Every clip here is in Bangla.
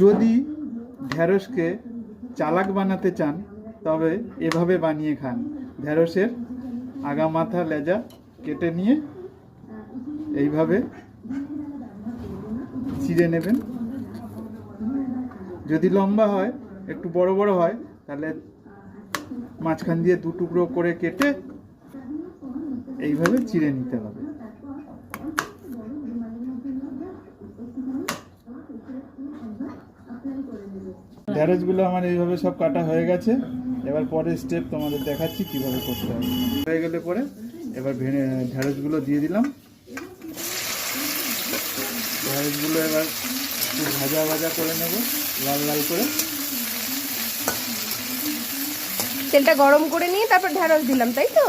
যদি ঢ্যাঁড়সকে চালাক বানাতে চান তবে এভাবে বানিয়ে খান। ঢ্যাঁড়সের আগা মাথা লেজা কেটে নিয়ে এইভাবে চিড়ে নেবেন। যদি লম্বা হয়, একটু বড় বড় হয়, তাহলে মাঝখান দিয়ে দু টুকরো করে কেটে এইভাবে চিড়ে নিতে হবে। ঢ্যাঁড়সগুলো আমার এইভাবে সব কাটা হয়ে গেছে। এবার পরের স্টেপ তোমাদের দেখাচ্ছি কিভাবে করতে হবে। হয়ে গেলে পরে এবার ঢ্যাঁড়সগুলো দিয়ে দিলাম। ঢ্যাঁড়সগুলো এবার একটু ভাজা ভাজা করে নেব, লাল লাল করে। তেলটা গরম করে নিয়ে তারপর ঢ্যাঁড়স দিলাম, তাই তো?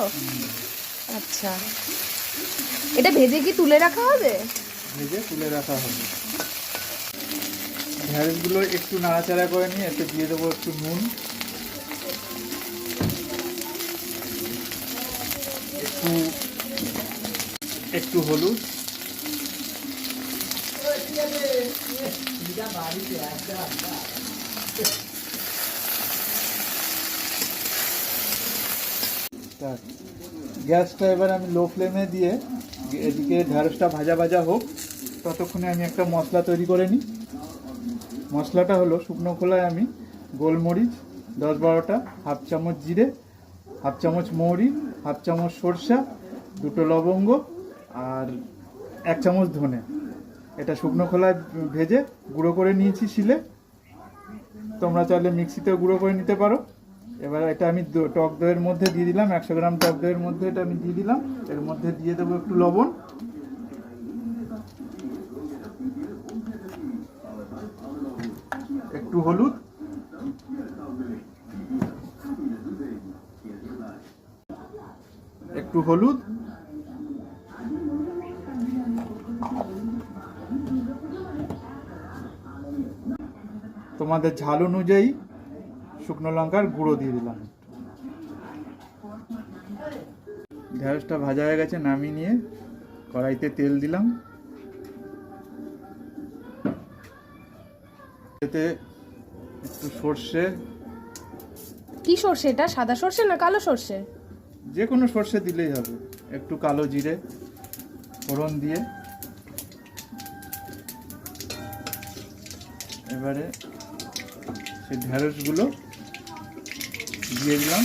আচ্ছা, এটা ভেজে কি তুলে রাখা হবে? ভেজে তুলে রাখা হবে। ঢ্যাঁড়সগুলো একটু নাড়াচাড়া করে নিয়ে এতে দিয়ে দেবো একটু নুন, একটু হলুদ, গ্যাসটা এবার আমি লো ফ্লেমে দিয়ে এদিকে ঢ্যাঁড়সটা ভাজা ভাজা হোক, ততক্ষণে আমি একটা মশলা তৈরি করে নিই। মশলাটা হলো, শুকনো খোলায় আমি গোলমরিচ 10-12টা, হাফ চামচ জিরে, হাফ চামচ মৌরি, হাফ চামচ সরষা, 2টো লবঙ্গ আর 1 চামচ ধনে, এটা শুকনো খোলায় ভেজে গুঁড়ো করে নিয়েছি শিলে। তোমরা চাইলে মিক্সিতেও গুঁড়ো করে নিতে পারো। এবার এটা আমি টক দইয়ের মধ্যে দিয়ে দিলাম, 100 গ্রাম টক দইয়ের মধ্যে এটা আমি দিয়ে দিলাম। এর মধ্যে দিয়ে দেবো একটু লবণ, একটু হলুদ, একটু হলুদ, তোমাদের ঝাল অনুযায়ী শুকনো লঙ্কার গুঁড়ো দিয়ে দিলাম। ঢ্যাঁড়সটা ভাজা হয়ে গেছে, নামিয়ে নিয়ে কড়াইতে তেল দিলাম। এতে একটু সর্ষে, কি সর্ষে এটা? সাদা সর্ষে না কালো সর্ষে? যে কোনো সর্ষে দিলেই হবে। একটু কালো জিরে ফোড়ন দিয়ে এবারে সেই ঢ্যাঁড়সগুলো দিয়ে দিলাম।